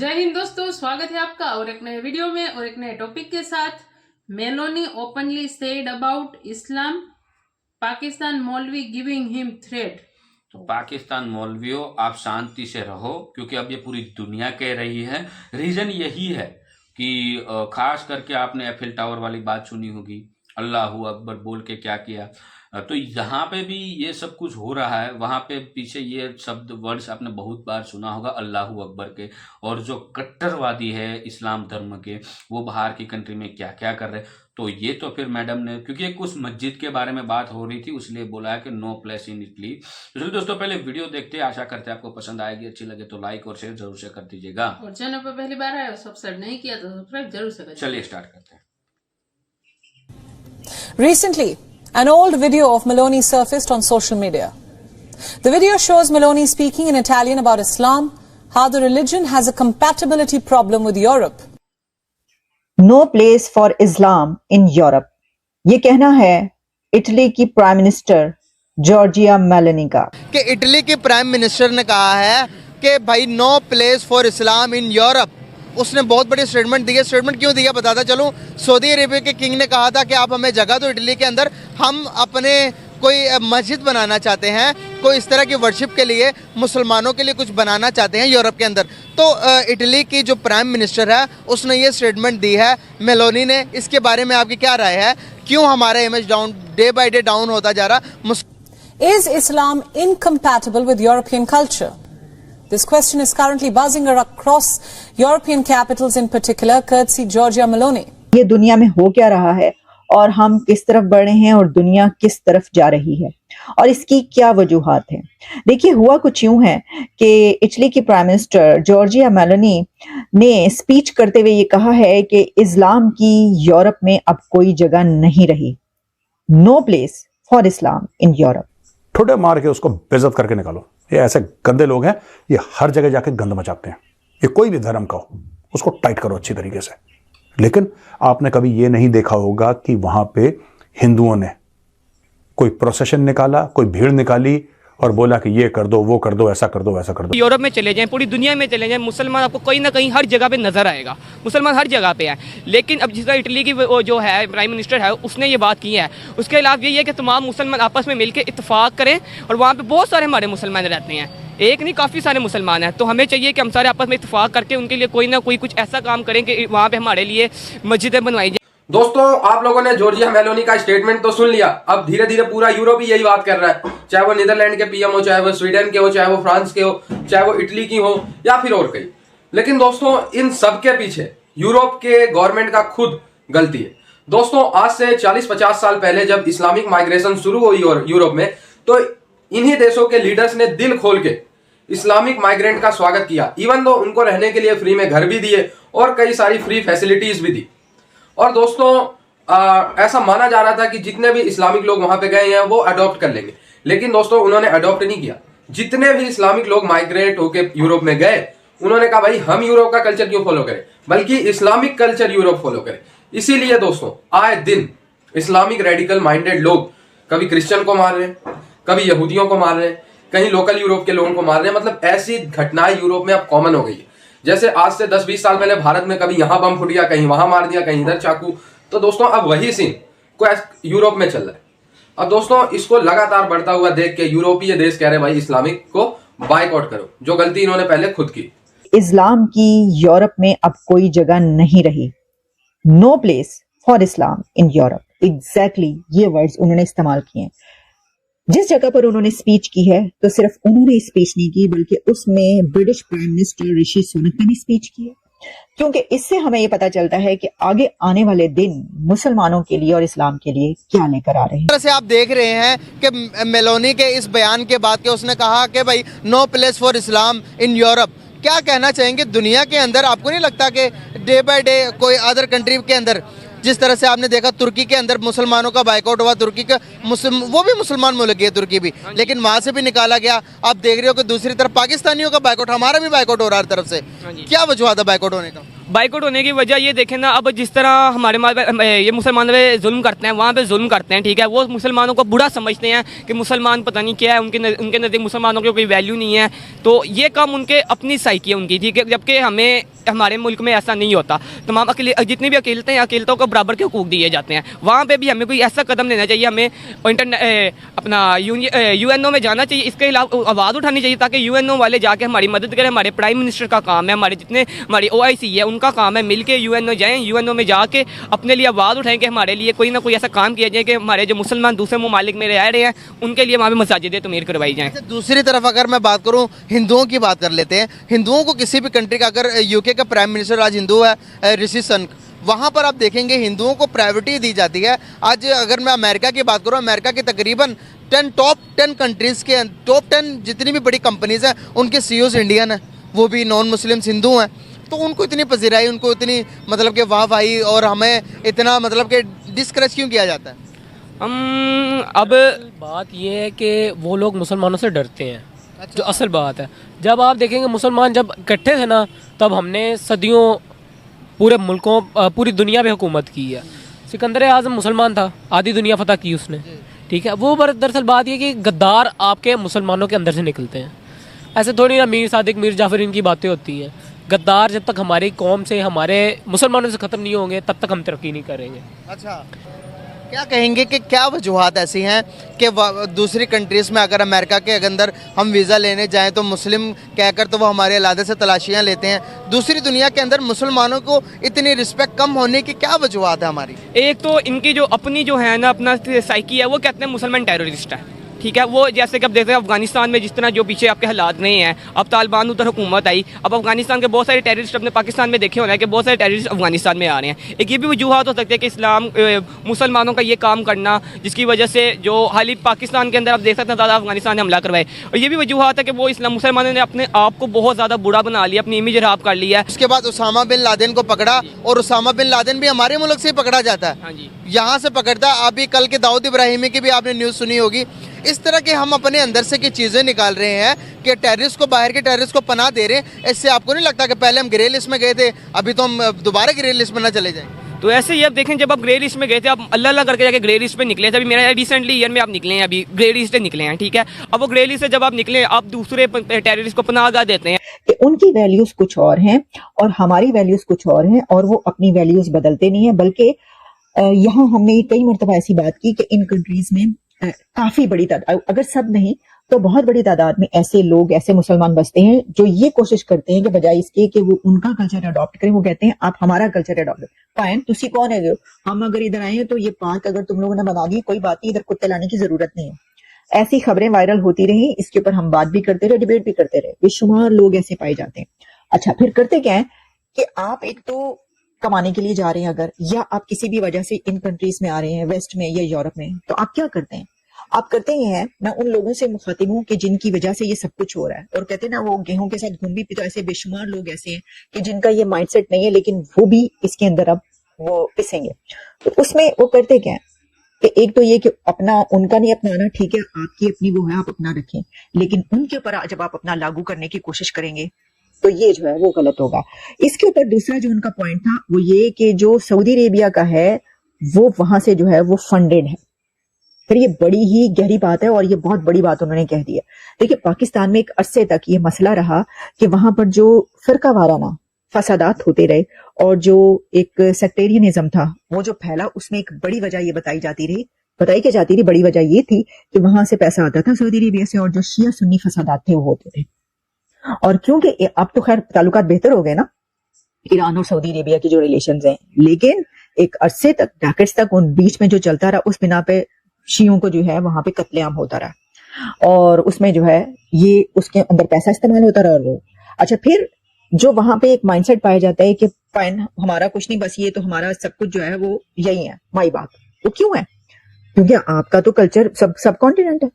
जय हिंद दोस्तों, स्वागत है आपका और एक नए वीडियो में और एक नए टॉपिक के साथ। मेलोनी ओपनली सेड अबाउट इस्लाम, पाकिस्तान मौलवी गिविंग हिम थ्रेट। तो पाकिस्तान मौलवियों, आप शांति से रहो, क्योंकि अब ये पूरी दुनिया कह रही है। रीजन यही है कि खास करके आपने एफिल टावर वाली बात सुनी होगी, अल्लाहू अकबर बोल के क्या किया। तो यहाँ पे भी ये सब कुछ हो रहा है। वहाँ पे पीछे ये शब्द वर्ड्स आपने बहुत बार सुना होगा अल्लाहू अकबर के। और जो कट्टरवादी है इस्लाम धर्म के, वो बाहर की कंट्री में क्या क्या कर रहे हैं। तो ये तो फिर मैडम ने, क्योंकि एक उस मस्जिद के बारे में बात हो रही थी, उसलिए बोला है कि नो प्लेस इन इटली। तो चलिए दोस्तों, पहले वीडियो देखते हैं। आशा करते हैं आपको पसंद आएगी। अच्छी लगे तो लाइक और शेयर जरूर से कर दीजिएगा। और चैनल पर पहली बार आए और सब्सक्राइब नहीं किया तो सब्सक्राइब जरूर से करें। चलिए स्टार्ट करते हैं। Recently, an old video of Meloni surfaced on social media. The video shows Meloni speaking in Italian about Islam, how the religion has a compatibility problem with Europe. No place for Islam in Europe. ये कहना है Italy की prime minister Giorgia Meloni का। कि Italy के prime minister ने कहा है कि भाई no place for Islam in Europe. उसने बहुत बड़ी स्टेटमेंट दी है। स्टेटमेंट क्यों दिया बताता चलूं। सऊदी अरेबिया के किंग ने कहा था कि आप हमें जगह दो इटली के अंदर, हम अपने कोई मस्जिद बनाना चाहते हैं, कोई इस तरह की वर्शिप के लिए मुसलमानों के लिए कुछ बनाना चाहते हैं यूरोप के अंदर। तो इटली की जो प्राइम मिनिस्टर है उसने ये स्टेटमेंट दी है मेलोनी ने। इसके बारे में आपकी क्या राय है? क्यों हमारा image down day by day down होता जा रहा? Is Islam incompatible with European culture? This question is currently buzzing across European capitals, in particular, courtesy Giorgia Meloni. ये दुनिया में हो क्या रहा है और हम किस तरफ बढ़ रहे हैं और दुनिया किस तरफ जा रही है और इसकी क्या वजूहात हैं। देखिए, हुआ कुछ यूं है कि इटली की प्राइम मिनिस्टर जॉर्जिया मेलोनी ने स्पीच करते हुए ये कहा है कि इस्लाम की यूरोप में अब कोई जगह नहीं रही। No place for Islam in Europe. ठुडे मार के उसको बेइज्जत करके निकालो। ये ऐसे गंदे लोग हैं, ये हर जगह जाके गंद मचाते हैं। ये कोई भी धर्म का हो, उसको टाइट करो अच्छी तरीके से। लेकिन आपने कभी ये नहीं देखा होगा कि वहां पे हिंदुओं ने कोई प्रोसेशन निकाला, कोई भीड़ निकाली और बोला कि ये कर दो, वो कर दो, ऐसा कर दो, वैसा कर दो। यूरोप में चले जाएं, पूरी दुनिया में चले जाएं, मुसलमान आपको कहीं ना कहीं हर जगह पे नजर आएगा। मुसलमान हर जगह पे है। लेकिन अब जिस तरह इटली की वो जो है प्राइम मिनिस्टर है, उसने ये बात की है। उसके खिलाफ यही है कि तमाम मुसलमान आपस में मिलकर इत्तेफाक करें। और वहाँ पे बहुत सारे हमारे मुसलमान रहते हैं, एक नहीं काफ़ी सारे मुसलमान हैं। तो हमें चाहिए कि हम सारे आपस में इत्तेफाक करके उनके लिए कोई ना कोई कुछ ऐसा काम करें कि वहाँ पे हमारे लिए मस्जिदें बनवाई जाए। दोस्तों, आप लोगों ने जॉर्जिया मेलोनी का स्टेटमेंट तो सुन लिया। अब धीरे धीरे पूरा यूरोप ही यही बात कर रहा है, चाहे वो नीदरलैंड के पीएम हो, चाहे वो स्वीडन के हो, चाहे वो फ्रांस के हो, चाहे वो इटली की हो या फिर और कई। लेकिन दोस्तों, इन सब के पीछे यूरोप के गवर्नमेंट का खुद गलती है। दोस्तों, आज से 40-50 साल पहले जब इस्लामिक माइग्रेशन शुरू हुई और यूरोप में, तो इन्हीं देशों के लीडर्स ने दिल खोल के इस्लामिक माइग्रेंट का स्वागत किया। इवन दो उनको रहने के लिए फ्री में घर भी दिए और कई सारी फ्री फैसिलिटीज भी दी। और दोस्तों, ऐसा माना जा रहा था कि जितने भी इस्लामिक लोग वहां पे गए हैं वो अडॉप्ट कर लेंगे। लेकिन दोस्तों, उन्होंने अडॉप्ट नहीं किया। जितने भी इस्लामिक लोग माइग्रेट होकर यूरोप में गए, उन्होंने कहा भाई हम यूरोप का कल्चर क्यों फॉलो करें, बल्कि इस्लामिक कल्चर यूरोप फॉलो करें। इसीलिए दोस्तों, आए दिन इस्लामिक रेडिकल माइंडेड लोग कभी क्रिश्चियन को मार रहे हैं, कभी यहूदियों को मार रहे हैं, कहीं लोकल यूरोप के लोगों को मार रहे हैं। मतलब ऐसी घटनाएं यूरोप में अब कॉमन हो गई है। जैसे आज से 10-20 साल पहले भारत में कभी यहां बम फूट गया, कहीं वहां मार दिया, कहीं इधर चाकू। तो दोस्तों, अब वही सीन को यूरोप में चल रहा है। अब दोस्तों, इसको लगातार बढ़ता हुआ देख के यूरोपीय देश कह रहे हैं भाई इस्लामिक को बायकॉट करो, जो गलती इन्होंने पहले खुद की। इस्लाम की यूरोप में अब कोई जगह नहीं रही। No place for Islam in Europe. Exactly ये वर्ड्स उन्होंने इस्तेमाल किए हैं। जिस जगह पर उन्होंने स्पीच की है, तो सिर्फ उन्होंने स्पीच नहीं की, बल्कि उसमें British prime minister Rishi Sunak ने भी स्पीच की है। क्योंकि इससे हमें यह पता चलता है कि आगे आने वाले दिन मुसलमानों के लिए और इस्लाम के लिए क्या लेकर आ रहे हैं। तरह से आप देख रहे हैं कि मेलोनी के इस बयान के बाद के उसने कहा कि भाई no place for Islam in Europe. क्या कहना चाहेंगे दुनिया के अंदर? आपको नहीं लगता कि डे बाय डे कोई अदर कंट्री के अंदर जिस तरह से आपने देखा तुर्की के अंदर मुसलमानों का बाइकआउट हुआ, तुर्की का वो भी मुसलमान मुल्क है तुर्की भी, लेकिन वहां से भी निकाला गया। आप देख रहे हो कि दूसरी तरफ पाकिस्तानियों का बाइकआउट, हमारा भी बाइकआउट हो रहा है हर तरफ से। क्या वजह था बाइकआउट होने का? बाइकआउट होने की वजह ये देखें ना, अब जिस तरह हमारे ये मुसलमानों पे जुल्म करते हैं, वहाँ पे जुल्म करते हैं, ठीक है, वो मुसलमानों को बुरा समझते हैं कि मुसलमान पता नहीं क्या है, उनके नज़दीक मुसलमानों की कोई वैल्यू नहीं है। तो ये काम उनके अपनी साइकी है उनकी, ठीक है, जबकि हमारे मुल्क में ऐसा नहीं होता। तमाम जितनी भी अकेलतें हैं, अकेलतों को बराबर के हुकूक दिए जाते हैं। वहाँ पे भी हमें कोई ऐसा कदम लेना चाहिए, हमें अपना UNO में जाना चाहिए, इसके खिलाफ आवाज़ उठानी चाहिए, ताकि UNO वाले जाके हमारी मदद करें। हमारे प्राइम मिनिस्टर का काम है, हमारी OIC है उनका काम है, मिल के UNO जाएँ, UNO में जाके अपने लिए आवाज़ उठाएँ कि हमारे लिए कोई ना कोई ऐसा काम किया जाए कि हमारे जो मुसलमान दूसरे ममालिक में रह रहे हैं उनके लिए वहाँ पर मसाजिदें तमीर करवाई जाएँ। दूसरी तरफ अगर मैं बात करूँ हिंदुओं की बात कर लेते हैं, हिंदुओं को किसी भी कंट्री का, अगर UK का प्राइम मिनिस्टर आज हिंदू है ऋषि सुनक, वहाँ पर आप देखेंगे हिंदुओं को प्रायोरिटी दी जाती है। आज अगर मैं अमेरिका की बात करूँ, अमेरिका की तकरीबन टॉप 10 कंट्रीज़ के टॉप 10 जितनी भी बड़ी कंपनीज़ हैं उनके CEOs इंडियन हैं, वो भी नॉन मुस्लिम्स हिंदू हैं। तो उनको इतनी पजीराई, उनको इतनी मतलब कि वाहवाही, और हमें इतना मतलब कि डिस्करेज क्यों किया जाता है? अब बात ये है कि वो लोग मुसलमानों से डरते हैं, जो असल बात है। जब आप देखेंगे मुसलमान जब इकट्ठे थे ना, तब हमने सदियों पूरे मुल्कों, पूरी दुनिया पे हुकूमत की है। सिकंदर आज़म मुसलमान था, आधी दुनिया फतह की उसने, ठीक है। वो दरअसल बात ये कि गद्दार आपके मुसलमानों के अंदर से निकलते हैं। ऐसे थोड़ी ना मीर सादिक, मीर जाफर इनकी बातें होती हैं। गद्दार जब तक हमारी कौम से, हमारे मुसलमानों से ख़त्म नहीं होंगे, तब तक हम तरक्की नहीं करेंगे। अच्छा, क्या कहेंगे कि क्या वजूहत ऐसी हैं कि दूसरी कंट्रीज़ में अगर अमेरिका के अंदर हम वीज़ा लेने जाएं तो मुस्लिम कहकर तो वो हमारे इलाके से तलाशियां लेते हैं, दूसरी दुनिया के अंदर मुसलमानों को इतनी रिस्पेक्ट कम होने की क्या वजूहत है हमारी? एक तो इनकी जो अपनी जो है ना अपना साइकी है, वो कहते हैं मुसलमान टेररिस्ट है, ठीक है। वो जैसे कि अब देखते हैं अफगानिस्तान में जिस तरह जो पीछे आपके हालात रहे हैं, अब तालिबान उधर हुकूमत आई, अब अफगानिस्तान के बहुत सारे टेररिस्ट अपने पाकिस्तान में देखे होना है कि बहुत सारे टेररिस्ट अफगानिस्तान में आ रहे हैं। एक ये भी वजूहत हो सकती है कि इस्लाम मुसलमानों का ये काम करना, जिसकी वजह से जो हाल ही पाकिस्तान के अंदर आप देख सकते हैं ज़्यादा अफगानिस्तान ने हमला करवाए। और ये भी वजूहत है कि वो इस्लाम मुसलमानों ने अपने आप को बहुत ज़्यादा बुरा बना लिया, अपनी इमेज खराब कर लिया है। उसके बाद उसामा बिन लादेन को पकड़ा, और उसामा बिन लादेन भी हमारे मुल्क से ही पकड़ा जाता है। हाँ जी, यहाँ से पकड़ता है। अभी कल के दाऊद इब्राहिमी की भी आपने न्यूज़ सुनी होगी। इस तरह के हम अपने अंदर से की चीज़ें निकाल रहे हैं कि टेररिस्ट को, बाहर के टेररिस्ट को पनाह दे रहे हैं। इससे आपको नहीं लगता कि पहले हम ग्रे लिस्ट में गए थे, अभी तो हम दोबारा ग्रे लिस्ट में ना चले जाएं? तो ऐसे ही अब देखें, जब आप ग्रे लिस्ट में गए थे, आप अल्लाह अल्लाह करके जाके ग्रे लिस्ट पे निकले थे। अभी मेरा रिसेंटली ईयर में आप निकले हैं, अभी ग्रे लिस्ट से निकले हैं, ठीक है। अब वो ग्रे लिस्ट से जब आप निकले, आप दूसरे टेररिस्ट को पनाह देते हैं कि उनकी वैल्यूज कुछ और हैं और हमारी वैल्यूज कुछ और हैं, और वो अपनी वैल्यूज बदलते नहीं है। बल्कि यहाँ हमने कई मरतबा ऐसी बात की कि इन कंट्रीज में काफी बड़ी तादाद, अगर सब नहीं तो बहुत बड़ी तादाद में ऐसे लोग, ऐसे मुसलमान बसते हैं जो ये कोशिश करते हैं कि बजाय इसके कि वो उनका कल्चर अडॉप्ट करें, वो कहते हैं आप हमारा कल्चर अडॉप्ट करें। फाइन, तुसी कौन है? हम अगर इधर आए हैं तो ये पार्क अगर तुम लोगों ने बना दी, कोई बात नहीं, इधर कुत्ते लाने की जरूरत नहीं है। ऐसी खबरें वायरल होती रही, इसके ऊपर हम बात भी करते रहे, डिबेट भी करते रहे। बेशुमार लोग ऐसे पाए जाते हैं। अच्छा, फिर करते क्या है कि आप एक तो कमाने के लिए जा रहे हैं अगर, या आप किसी भी वजह से इन कंट्रीज में आ रहे हैं, वेस्ट में या यूरोप में, तो आप क्या करते हैं? आप करते ये हैं, मैं उन लोगों से मुखातिब हूँ कि जिनकी वजह से ये सब कुछ हो रहा है, और कहते हैं ना वो गेहूं के साथ घूम भी, तो ऐसे बेशुमार लोग ऐसे हैं कि जिनका ये माइंडसेट नहीं है, लेकिन वो भी इसके अंदर अब वो पिसेंगे। तो उसमें वो करते क्या है कि एक तो ये कि अपना, उनका नहीं अपनाना, ठीक है, आपकी अपनी वो है, आप अपना रखें, लेकिन उनके ऊपर जब आप अपना लागू करने की कोशिश करेंगे तो ये जो है वो गलत होगा। इसके ऊपर दूसरा जो उनका पॉइंट था वो ये कि जो सऊदी अरेबिया का है वो वहां से जो है वो फंडेड है। फिर ये बड़ी ही गहरी बात है, और ये बहुत बड़ी बात उन्होंने कह दी है। देखिए, पाकिस्तान में एक अरसे तक ये मसला रहा कि वहां पर जो फिरका वाराना फसादात होते रहे और जो एक सेक्टेरियनिज्म था वो जो फैला, उसमें एक बड़ी वजह ये बताई क्या जाती रही, बड़ी वजह ये थी कि वहां से पैसा आता था सऊदी अरेबिया से, और जो शिया सुन्नी फसादात थे वो होते थे। और क्योंकि अब तो खैर ताल्लुकात बेहतर हो गए ना, ईरान और सऊदी अरेबिया की जो रिलेशंस हैं, लेकिन एक अरसे तक, डेकेड्स तक उन बीच में जो चलता रहा, उस बिना पे शियों को जो है वहां पे कत्लेआम होता रहा, और उसमें जो है ये उसके अंदर पैसा इस्तेमाल होता रहा। और वो अच्छा, फिर जो वहां पे एक माइंडसेट पाया जाता है कि फाइन, हमारा कुछ नहीं, बस ये तो हमारा सब कुछ जो है वो यही है, माई बात। वो क्यों है? क्योंकि आपका तो कल्चर सब कॉन्टिनेंट है,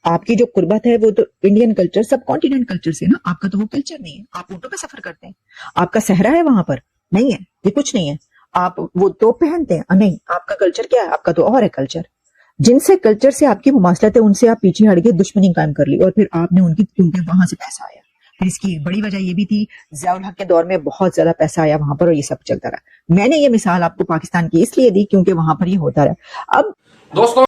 आपकी जो कुर्बत है वो तो इंडियन कल्चर, सब कॉन्टिनेंट कल्चर से ना, आपका तो वो कल्चर नहीं है। आप ऊँटों पे सफर करते हैं, आपका सहरा है वहां पर नहीं है, ये कुछ नहीं है। आप वो तो पहनते हैं, नहीं आपका कल्चर क्या है, आपका तो और है कल्चर। जिनसे कल्चर से आपकी मुमासलत है उनसे आप पीछे हट के दुश्मनी कायम कर ली और फिर आपने उनकी, क्योंकि वहां से पैसा आया। फिर इसकी एक बड़ी वजह ये भी थी, ज़ियाउल हक के दौर में बहुत ज्यादा पैसा आया वहां पर और ये सब चलता रहा। मैंने ये मिसाल आपको पाकिस्तान की इसलिए दी क्योंकि वहां पर ये होता रहा। अब दोस्तों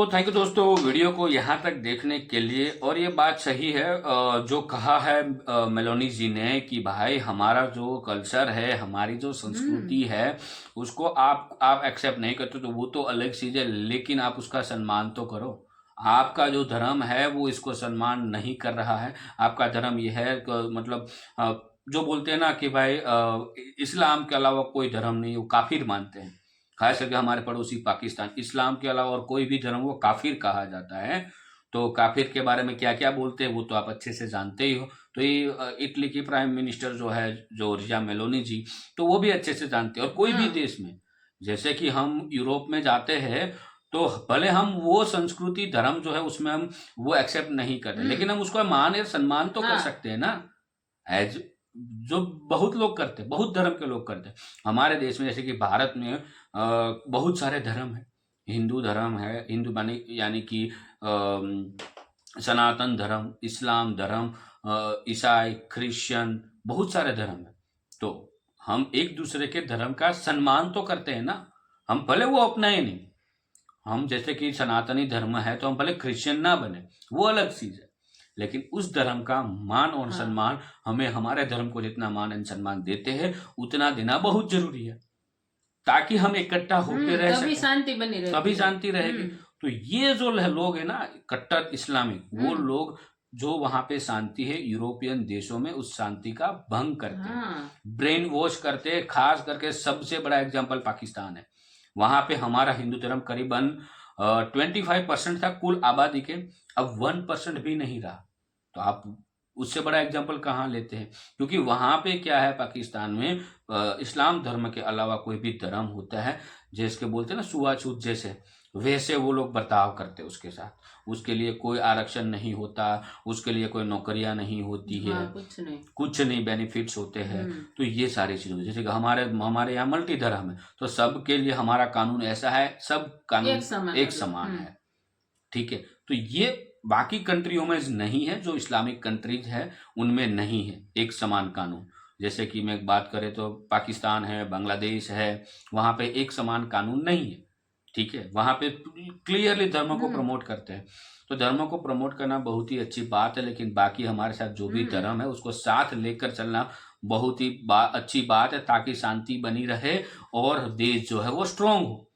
थैंक यू दोस्तों वीडियो को यहाँ तक देखने के लिए। और ये बात सही है जो कहा है मेलोनी जी ने कि भाई हमारा जो कल्चर है, हमारी जो संस्कृति है, उसको आप एक्सेप्ट नहीं करते तो वो तो अलग चीज है, लेकिन आप उसका सम्मान तो करो। आपका जो धर्म है वो इसको सम्मान नहीं कर रहा है। आपका धर्म ये है मतलब जो बोलते हैं ना कि भाई इस्लाम के अलावा कोई धर्म नहीं, वो काफिर मानते हैं। खास करके हमारे पड़ोसी पाकिस्तान, इस्लाम के अलावा और कोई भी धर्म वो काफिर कहा जाता है। तो काफिर के बारे में क्या क्या बोलते हैं वो तो आप अच्छे से जानते ही हो। तो ये इटली की प्राइम मिनिस्टर जो है जॉर्जिया मेलोनी जी, तो वो भी अच्छे से जानते हैं। और कोई भी देश में, जैसे कि हम यूरोप में जाते हैं तो भले हम वो संस्कृति धर्म जो है उसमें हम वो एक्सेप्ट नहीं करते, लेकिन हम उसका मान या सम्मान तो कर सकते हैं ना, एज जो बहुत लोग करते हैं, बहुत धर्म के लोग करते हैं। हमारे देश में जैसे कि भारत में बहुत सारे धर्म है। हिंदू धर्म है, हिंदू यानी कि सनातन धर्म, इस्लाम धर्म, ईसाई, क्रिश्चियन, बहुत सारे धर्म है। तो हम एक दूसरे के धर्म का सम्मान तो करते हैं ना, हम भले वो अपनाए नहीं। हम जैसे कि सनातनी धर्म है तो हम भले क्रिश्चियन ना बने, वो अलग चीज है, लेकिन उस धर्म का मान और सम्मान हमें हमारे धर्म को जितना मान और सम्मान देते हैं उतना देना बहुत जरूरी है, ताकि हम इकट्ठा होकर रह सकें, तभी शांति बनी रहेगी, तभी शांति रहेगी। तो ये जो लोग है ना कट्टर इस्लामिक, वो लोग जो वहां पे शांति है यूरोपियन देशों में उस शांति का भंग करते हैं, ब्रेन वॉश करते हैं। खास करके सबसे बड़ा एग्जाम्पल पाकिस्तान है। वहां पे हमारा हिंदू धर्म करीबन 25% था कुल आबादी के, अब 1% भी नहीं रहा। तो आप उससे बड़ा एग्जाम्पल कहाँ लेते हैं? क्योंकि वहां पे क्या है, पाकिस्तान में इस्लाम धर्म के अलावा कोई भी धर्म होता है जिसके बोलते हैं ना छुआछूत जैसे, वैसे वो लोग बर्ताव करते हैं उसके साथ। उसके लिए कोई आरक्षण नहीं होता, उसके लिए कोई नौकरियां नहीं होती है, कुछ नहीं बेनिफिट्स होते हैं। तो ये सारी चीजें, जैसे कि हमारे यहाँ मल्टी धर्म है तो सबके लिए हमारा कानून ऐसा है, सब कानून एक समान है, ठीक है। तो ये बाकी कंट्रियों में नहीं है, जो इस्लामिक कंट्रीज है उनमें नहीं है एक समान कानून। जैसे कि मैं बात करें तो पाकिस्तान है, बांग्लादेश है, वहां पे एक समान कानून नहीं है, ठीक है। वहां पे क्लियरली धर्म को प्रमोट करते हैं। तो धर्म को प्रमोट करना बहुत ही अच्छी बात है, लेकिन बाकी हमारे साथ जो भी धर्म है उसको साथ लेकर चलना बहुत ही अच्छी बात है, ताकि शांति बनी रहे और देश जो है वो स्ट्रांग हो।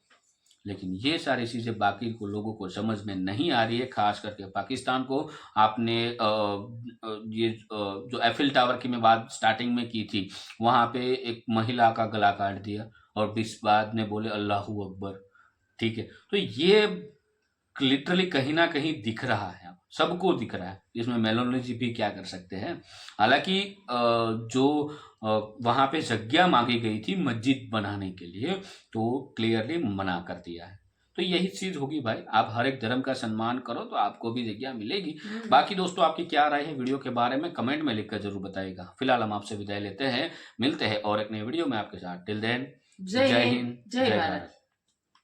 लेकिन ये सारी चीजें बाकी को लोगों को समझ में नहीं आ रही है, खास करके पाकिस्तान को। आपने ये जो एफिल टावर की मैं बात स्टार्टिंग में की थी, वहां पे एक महिला का गला काट दिया और बाद में बोले अल्लाहू अकबर, ठीक है। तो ये लिटरली कहीं ना कहीं दिख रहा है, सबको दिख रहा है। इसमें मेलोनी जी भी क्या कर सकते हैं। हालांकि जो वहां पे जगह मांगी गई थी मस्जिद बनाने के लिए, तो क्लियरली मना कर दिया है। तो यही चीज होगी भाई, आप हर एक धर्म का सम्मान करो तो आपको भी जगह मिलेगी। बाकी दोस्तों आपकी क्या राय है वीडियो के बारे में कमेंट में लिखकर जरूर बताइएगा। फिलहाल हम आपसे विदाई लेते हैं, मिलते हैं और एक नए वीडियो में आपके साथ। टिल देन जय हिंद, जय भारत।